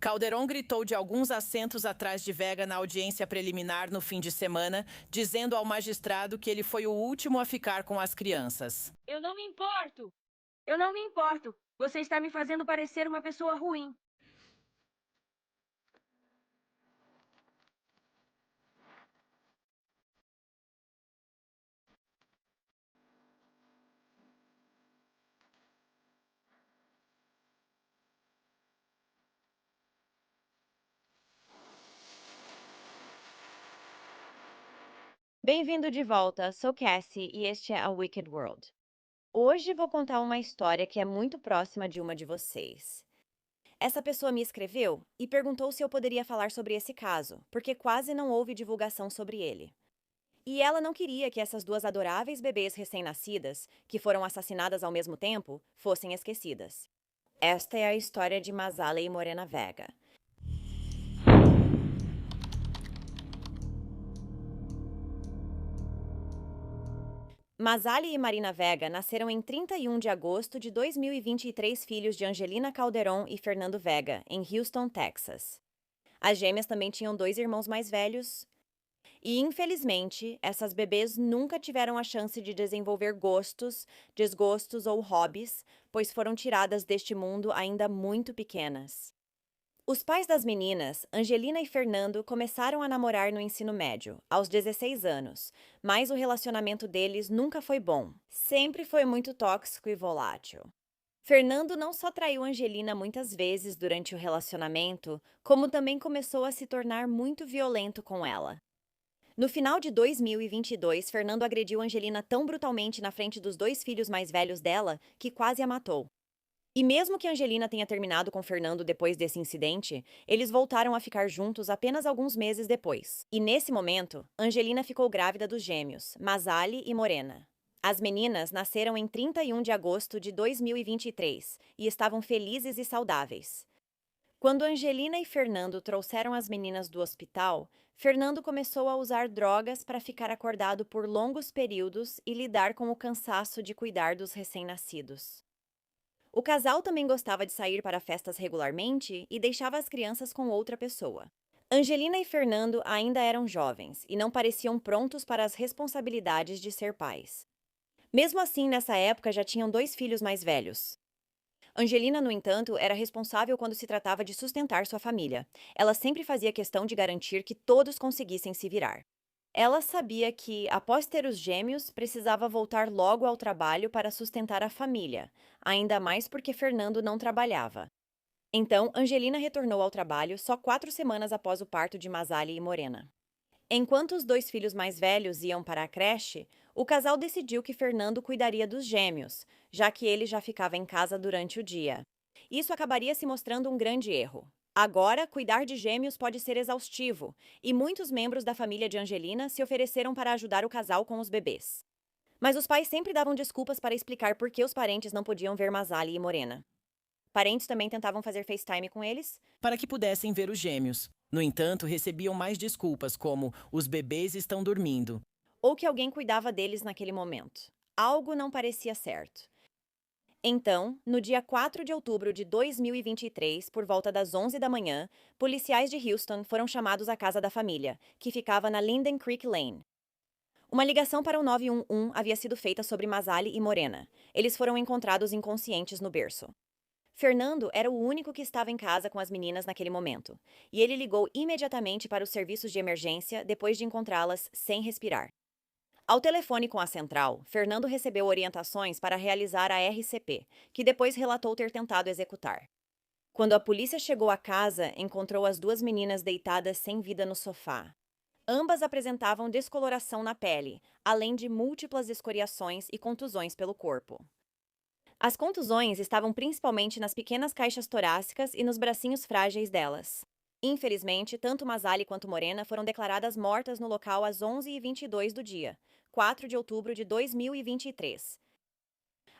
Calderon gritou de alguns assentos atrás de Vega na audiência preliminar no fim de semana, dizendo ao magistrado que ele foi o último a ficar com as crianças. Eu não me importo! Eu não me importo! Você está me fazendo parecer uma pessoa ruim. Bem-vindo de volta, sou Cassie e este é a Wicked World. Hoje vou contar uma história que é muito próxima de uma de vocês. Essa pessoa me escreveu e perguntou se eu poderia falar sobre esse caso, porque quase não houve divulgação sobre ele. E ela não queria que essas duas adoráveis bebês recém-nascidas, que foram assassinadas ao mesmo tempo, fossem esquecidas. Esta é a história de Masale e Morena Vega. Masale e Marina Vega nasceram em 31 de agosto de 2023, filhos de Angelina Calderon e Fernando Vega, em Houston, Texas. As gêmeas também tinham dois irmãos mais velhos. E, infelizmente, essas bebês nunca tiveram a chance de desenvolver gostos, desgostos ou hobbies, pois foram tiradas deste mundo ainda muito pequenas. Os pais das meninas, Angelina e Fernando, começaram a namorar no ensino médio, aos 16 anos, mas o relacionamento deles nunca foi bom. Sempre foi muito tóxico e volátil. Fernando não só traiu Angelina muitas vezes durante o relacionamento, como também começou a se tornar muito violento com ela. No final de 2022, Fernando agrediu Angelina tão brutalmente na frente dos dois filhos mais velhos dela que quase a matou. E mesmo que Angelina tenha terminado com Fernando depois desse incidente, eles voltaram a ficar juntos apenas alguns meses depois. E nesse momento, Angelina ficou grávida dos gêmeos, Masale e Morena. As meninas nasceram em 31 de agosto de 2023 e estavam felizes e saudáveis. Quando Angelina e Fernando trouxeram as meninas do hospital, Fernando começou a usar drogas para ficar acordado por longos períodos e lidar com o cansaço de cuidar dos recém-nascidos. O casal também gostava de sair para festas regularmente e deixava as crianças com outra pessoa. Angelina e Fernando ainda eram jovens e não pareciam prontos para as responsabilidades de ser pais. Mesmo assim, nessa época já tinham dois filhos mais velhos. Angelina, no entanto, era responsável quando se tratava de sustentar sua família. Ela sempre fazia questão de garantir que todos conseguissem se virar. Ela sabia que, após ter os gêmeos, precisava voltar logo ao trabalho para sustentar a família, ainda mais porque Fernando não trabalhava. Então, Angelina retornou ao trabalho só 4 semanas após o parto de Masale e Morena. Enquanto os dois filhos mais velhos iam para a creche, o casal decidiu que Fernando cuidaria dos gêmeos, já que ele já ficava em casa durante o dia. Isso acabaria se mostrando um grande erro. Agora, cuidar de gêmeos pode ser exaustivo, e muitos membros da família de Angelina se ofereceram para ajudar o casal com os bebês. Mas os pais sempre davam desculpas para explicar por que os parentes não podiam ver Masale e Morena. Parentes também tentavam fazer FaceTime com eles, Para que pudessem ver os gêmeos. No entanto, recebiam mais desculpas, como os bebês estão dormindo. ou que alguém cuidava deles naquele momento. Algo não parecia certo. Então, no dia 4 de outubro de 2023, por volta das 11 da manhã, policiais de Houston foram chamados à casa da família, que ficava na Linden Creek Lane. Uma ligação para o 911 havia sido feita sobre Masale e Morena. Eles foram encontrados inconscientes no berço. Fernando era o único que estava em casa com as meninas naquele momento, e ele ligou imediatamente para os serviços de emergência depois de encontrá-las sem respirar. Ao telefone com a central, Fernando recebeu orientações para realizar a RCP, que depois relatou ter tentado executar. Quando a polícia chegou à casa, encontrou as duas meninas deitadas sem vida no sofá. Ambas apresentavam descoloração na pele, além de múltiplas escoriações e contusões pelo corpo. As contusões estavam principalmente nas pequenas caixas torácicas e nos bracinhos frágeis delas. Infelizmente, tanto Masale quanto Morena foram declaradas mortas no local às 11h22 do dia, 4 de outubro de 2023.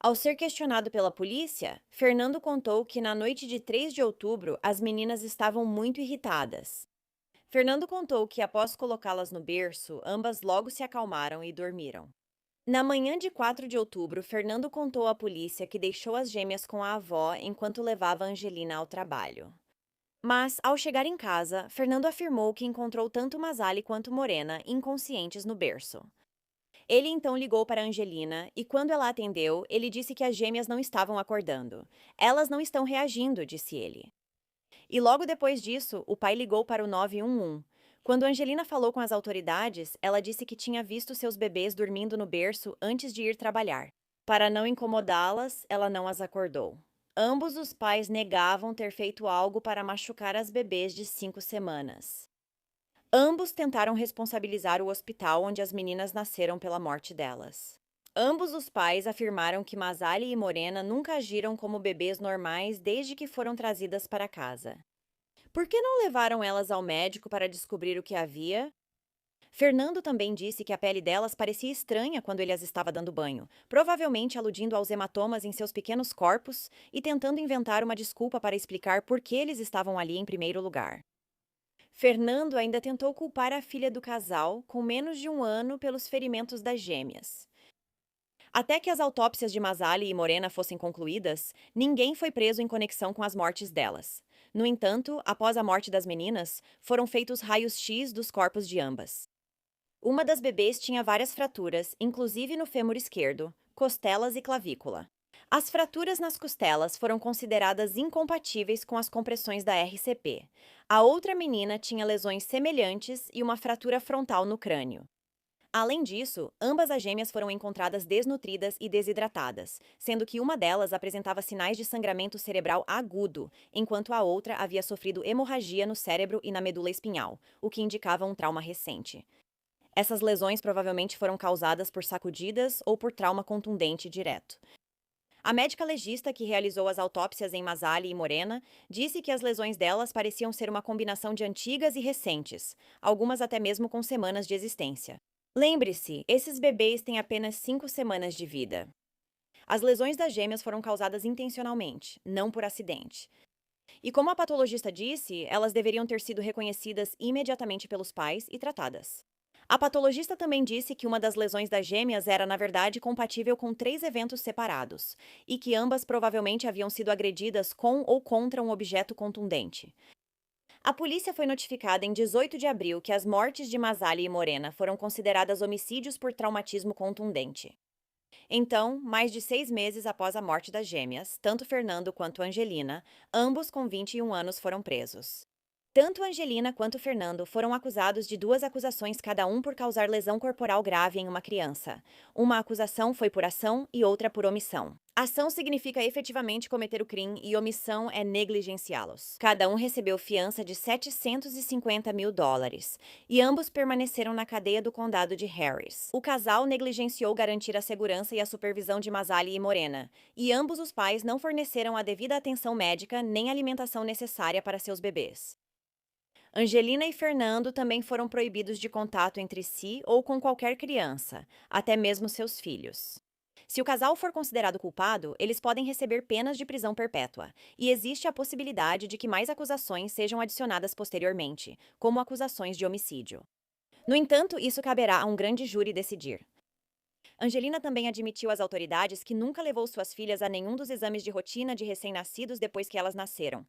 Ao ser questionado pela polícia, Fernando contou que na noite de 3 de outubro as meninas estavam muito irritadas. Fernando contou que após colocá-las no berço, ambas logo se acalmaram e dormiram. Na manhã de 4 de outubro, Fernando contou à polícia que deixou as gêmeas com a avó enquanto levava Angelina ao trabalho. Mas, ao chegar em casa, Fernando afirmou que encontrou tanto Masali quanto Morena inconscientes no berço. Ele então ligou para Angelina e, quando ela atendeu, ele disse que as gêmeas não estavam acordando. Elas não estão reagindo, disse ele. E logo depois disso, o pai ligou para o 911. Quando Angelina falou com as autoridades, ela disse que tinha visto seus bebês dormindo no berço antes de ir trabalhar. Para não incomodá-las, ela não as acordou. Ambos os pais negavam ter feito algo para machucar as bebês de 5 semanas. Ambos tentaram responsabilizar o hospital onde as meninas nasceram pela morte delas. Ambos os pais afirmaram que Masali e Morena nunca agiram como bebês normais desde que foram trazidas para casa. Por que não levaram elas ao médico para descobrir o que havia? Fernando também disse que a pele delas parecia estranha quando ele as estava dando banho, provavelmente aludindo aos hematomas em seus pequenos corpos e tentando inventar uma desculpa para explicar por que eles estavam ali em primeiro lugar. Fernando ainda tentou culpar a filha do casal, com menos de 1 ano, pelos ferimentos das gêmeas. Até que as autópsias de Masali e Morena fossem concluídas, ninguém foi preso em conexão com as mortes delas. No entanto, após a morte das meninas, foram feitos raios-x dos corpos de ambas. Uma das bebês tinha várias fraturas, inclusive no fêmur esquerdo, costelas e clavícula. As fraturas nas costelas foram consideradas incompatíveis com as compressões da RCP. A outra menina tinha lesões semelhantes e uma fratura frontal no crânio. Além disso, ambas as gêmeas foram encontradas desnutridas e desidratadas, sendo que uma delas apresentava sinais de sangramento cerebral agudo, enquanto a outra havia sofrido hemorragia no cérebro e na medula espinhal, o que indicava um trauma recente. Essas lesões provavelmente foram causadas por sacudidas ou por trauma contundente direto. A médica legista que realizou as autópsias em Masali e Morena disse que as lesões delas pareciam ser uma combinação de antigas e recentes, algumas até mesmo com semanas de existência. Lembre-se, esses bebês têm apenas 5 semanas de vida. As lesões das gêmeas foram causadas intencionalmente, não por acidente. E como a patologista disse, elas deveriam ter sido reconhecidas imediatamente pelos pais e tratadas. A patologista também disse que uma das lesões das gêmeas era, na verdade, compatível com 3 eventos separados, e que ambas provavelmente haviam sido agredidas com ou contra um objeto contundente. A polícia foi notificada em 18 de abril que as mortes de Masali e Morena foram consideradas homicídios por traumatismo contundente. Então, mais de 6 meses após a morte das gêmeas, tanto Fernando quanto Angelina, ambos com 21 anos, foram presos. Tanto Angelina quanto Fernando foram acusados de 2 acusações cada um por causar lesão corporal grave em uma criança. Uma acusação foi por ação e outra por omissão. Ação significa efetivamente cometer o crime e omissão é negligenciá-los. Cada um recebeu fiança de $750 mil e ambos permaneceram na cadeia do condado de Harris. O casal negligenciou garantir a segurança e a supervisão de Masali e Morena, e ambos os pais não forneceram a devida atenção médica nem alimentação necessária para seus bebês. Angelina e Fernando também foram proibidos de contato entre si ou com qualquer criança, até mesmo seus filhos. Se o casal for considerado culpado, eles podem receber penas de prisão perpétua, e existe a possibilidade de que mais acusações sejam adicionadas posteriormente, como acusações de homicídio. No entanto, isso caberá a um grande júri decidir. Angelina também admitiu às autoridades que nunca levou suas filhas a nenhum dos exames de rotina de recém-nascidos depois que elas nasceram.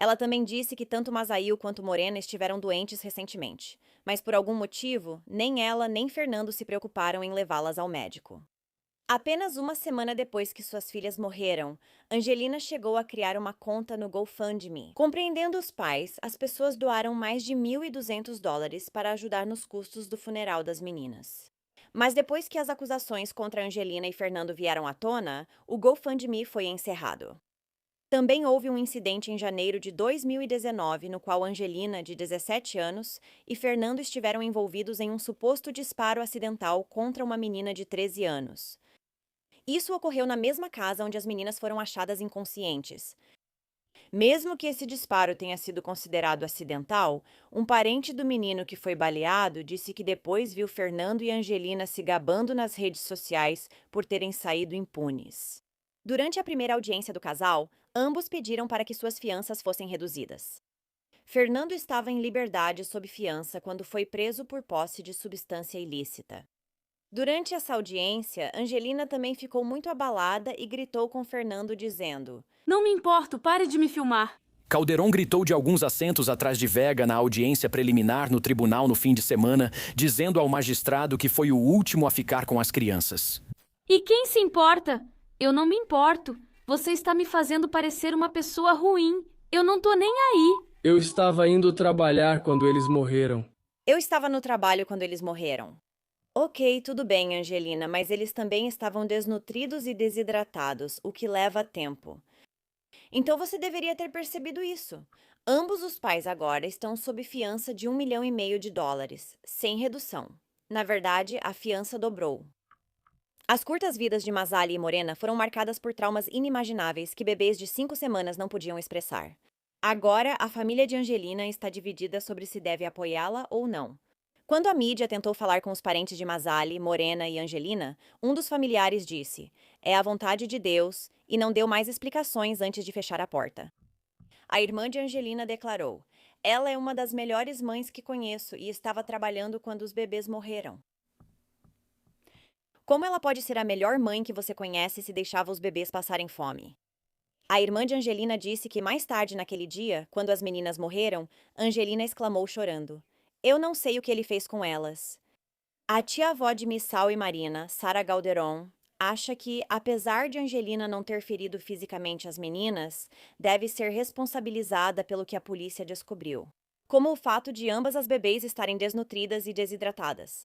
Ela também disse que tanto Masail quanto Morena estiveram doentes recentemente, mas por algum motivo, nem ela nem Fernando se preocuparam em levá-las ao médico. Apenas uma semana depois que suas filhas morreram, Angelina chegou a criar uma conta no GoFundMe. Compreendendo os pais, as pessoas doaram mais de $1.200 para ajudar nos custos do funeral das meninas. Mas depois que as acusações contra Angelina e Fernando vieram à tona, o GoFundMe foi encerrado. Também houve um incidente em janeiro de 2019, no qual Angelina, de 17 anos, e Fernando estiveram envolvidos em um suposto disparo acidental contra uma menina de 13 anos. Isso ocorreu na mesma casa onde as meninas foram achadas inconscientes. Mesmo que esse disparo tenha sido considerado acidental, um parente do menino que foi baleado disse que depois viu Fernando e Angelina se gabando nas redes sociais por terem saído impunes. Durante a primeira audiência do casal, ambos pediram para que suas fianças fossem reduzidas. Fernando estava em liberdade sob fiança quando foi preso por posse de substância ilícita. Durante essa audiência, Angelina também ficou muito abalada e gritou com Fernando dizendo: Não me importo, pare de me filmar. Calderon gritou de alguns assentos atrás de Vega na audiência preliminar no tribunal no fim de semana, dizendo ao magistrado que foi o último a ficar com as crianças. E quem se importa? Eu não me importo. Você está me fazendo parecer uma pessoa ruim. Eu não tô nem aí. Eu estava indo trabalhar quando eles morreram. Eu estava no trabalho quando eles morreram. Ok, tudo bem, Angelina, mas eles também estavam desnutridos e desidratados, o que leva tempo. Então você deveria ter percebido isso. Ambos os pais agora estão sob fiança de $1,5 milhão, sem redução. Na verdade, a fiança dobrou. As curtas vidas de Mazzali e Morena foram marcadas por traumas inimagináveis que bebês de 5 semanas não podiam expressar. Agora, a família de Angelina está dividida sobre se deve apoiá-la ou não. Quando a mídia tentou falar com os parentes de Mazzali, Morena e Angelina, um dos familiares disse: "É a vontade de Deus", e não deu mais explicações antes de fechar a porta. A irmã de Angelina declarou: "Ela é uma das melhores mães que conheço e estava trabalhando quando os bebês morreram." Como ela pode ser a melhor mãe que você conhece se deixava os bebês passarem fome? A irmã de Angelina disse que mais tarde naquele dia, quando as meninas morreram, Angelina exclamou chorando: "Eu não sei o que ele fez com elas." A tia-avó de Missal e Marina, Sarah Calderon, acha que, apesar de Angelina não ter ferido fisicamente as meninas, deve ser responsabilizada pelo que a polícia descobriu, como o fato de ambas as bebês estarem desnutridas e desidratadas.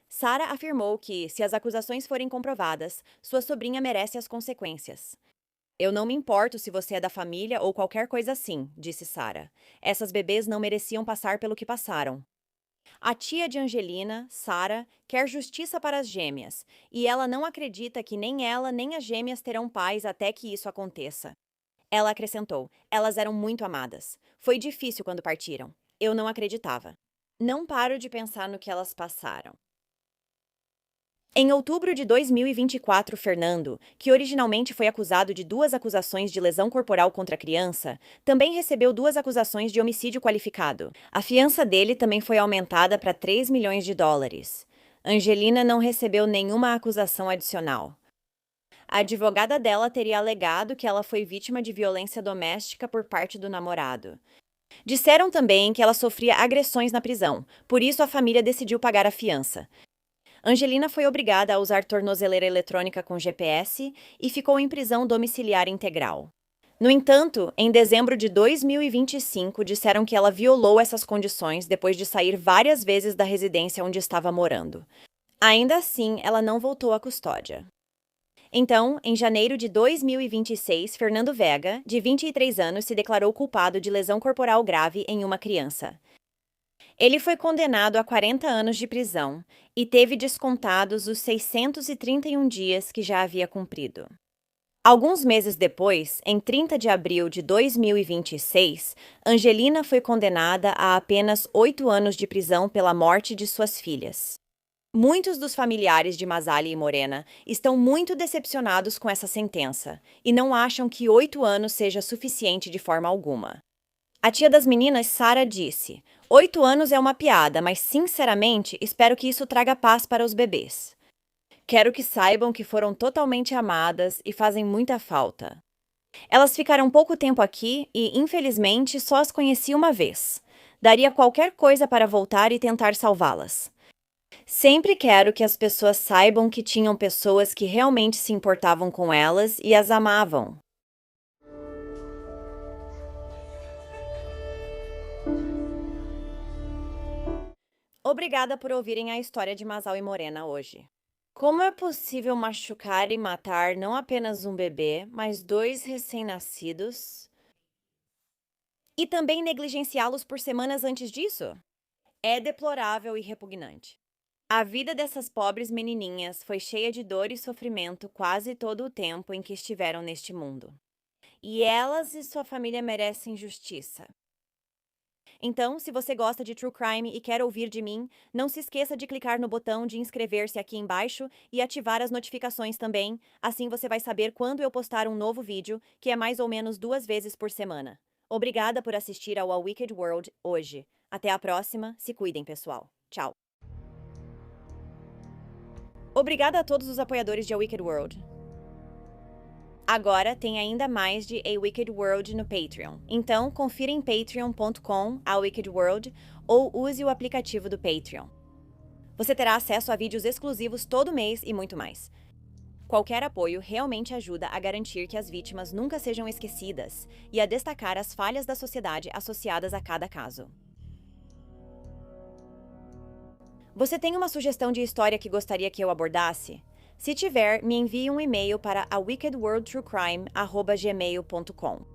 Sarah afirmou que, se as acusações forem comprovadas, sua sobrinha merece as consequências. "Eu não me importo se você é da família ou qualquer coisa assim", disse Sarah. "Essas bebês não mereciam passar pelo que passaram." A tia de Angelina, Sarah, quer justiça para as gêmeas, e ela não acredita que nem ela nem as gêmeas terão paz até que isso aconteça. Ela acrescentou: "Elas eram muito amadas. Foi difícil quando partiram. Eu não acreditava. Não paro de pensar no que elas passaram." Em outubro de 2024, Fernando, que originalmente foi acusado de 2 acusações de lesão corporal contra a criança, também recebeu 2 acusações de homicídio qualificado. A fiança dele também foi aumentada para $3 milhões. Angelina não recebeu nenhuma acusação adicional. A advogada dela teria alegado que ela foi vítima de violência doméstica por parte do namorado. Disseram também que ela sofria agressões na prisão, por isso a família decidiu pagar a fiança. Angelina foi obrigada a usar tornozeleira eletrônica com GPS e ficou em prisão domiciliar integral. No entanto, em dezembro de 2025, disseram que ela violou essas condições depois de sair várias vezes da residência onde estava morando. Ainda assim, ela não voltou à custódia. Então, em janeiro de 2026, Fernando Vega, de 23 anos, se declarou culpado de lesão corporal grave em uma criança. Ele foi condenado a 40 anos de prisão e teve descontados os 631 dias que já havia cumprido. Alguns meses depois, em 30 de abril de 2026, Angelina foi condenada a apenas 8 anos de prisão pela morte de suas filhas. Muitos dos familiares de Mazzali e Morena estão muito decepcionados com essa sentença e não acham que 8 anos seja suficiente de forma alguma. A tia das meninas, Sarah, disse: 8 anos é uma piada, mas sinceramente espero que isso traga paz para os bebês. Quero que saibam que foram totalmente amadas e fazem muita falta. Elas ficaram pouco tempo aqui e, infelizmente, só as conheci uma vez. Daria qualquer coisa para voltar e tentar salvá-las. Sempre quero que as pessoas saibam que tinham pessoas que realmente se importavam com elas e as amavam. Obrigada por ouvirem a história de Mazzali e Morena hoje. Como é possível machucar e matar não apenas um bebê, mas 2 recém-nascidos? E também negligenciá-los por semanas antes disso? É deplorável e repugnante. A vida dessas pobres menininhas foi cheia de dor e sofrimento quase todo o tempo em que estiveram neste mundo. E elas e sua família merecem justiça. Então, se você gosta de True Crime e quer ouvir de mim, não se esqueça de clicar no botão de inscrever-se aqui embaixo e ativar as notificações também, assim você vai saber quando eu postar um novo vídeo, que é mais ou menos 2 vezes por semana. Obrigada por assistir ao A Wicked World hoje. Até a próxima, se cuidem, pessoal. Tchau. Obrigada a todos os apoiadores de A Wicked World. Agora tem ainda mais de A Wicked World no Patreon. Então, confira em patreon.com/awickedworld ou use o aplicativo do Patreon. Você terá acesso a vídeos exclusivos todo mês e muito mais. Qualquer apoio realmente ajuda a garantir que as vítimas nunca sejam esquecidas e a destacar as falhas da sociedade associadas a cada caso. Você tem uma sugestão de história que gostaria que eu abordasse? Se tiver, me envie um e-mail para awickedworldtruecrime@gmail.com.